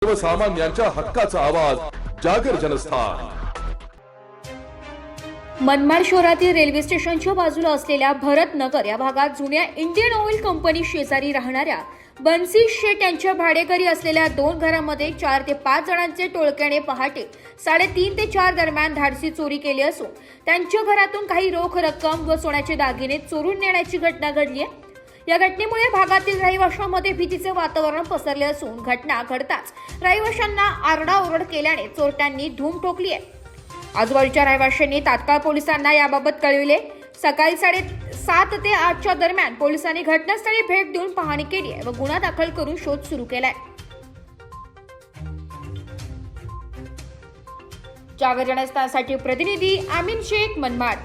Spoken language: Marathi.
सर्वसामान्यांच्या हक्काचा आवाज जागर जनस्थान। मनमाड शहरातील रेल्वे स्टेशनच्या बाजूला असलेल्या भरतनगर या भागात जुन्या इंडियन ऑइल कंपनी शेजारी राहणाऱ्या बन्सी शेट यांच्या भाडेकरी असलेल्या 2 घरांमध्ये 4 ते 5 जणांचे टोळक्याने पहाटे 3:30 ते 4 दरम्यान धाडसी चोरी केली असून त्यांच्या घरातून काही रोख रक्कम व सोन्याचे दागिने चोरून नेण्याची घटना घडली आहे। या घटनेमुळे भागातील रहिवाशांमध्ये भीतीचे वातावरण पसरले असून घटना घडताच रहिवाशांना आरडाओरड केल्याने चोरट्यांनी धूम ठोकली आहे। आजूबाजूच्या रहिवाशांनी तात्काळ पोलिसांना याबाबत कळविले। सकाळी 7:30 ते 8च्या दरम्यान पोलिसांनी घटनास्थळी भेट देऊन पाहणी केली आहे व गुन्हा दाखल करून शोध सुरू केलाय। जागर जनस्थानसाठी प्रतिनिधी आमीन शेख, मनमाड।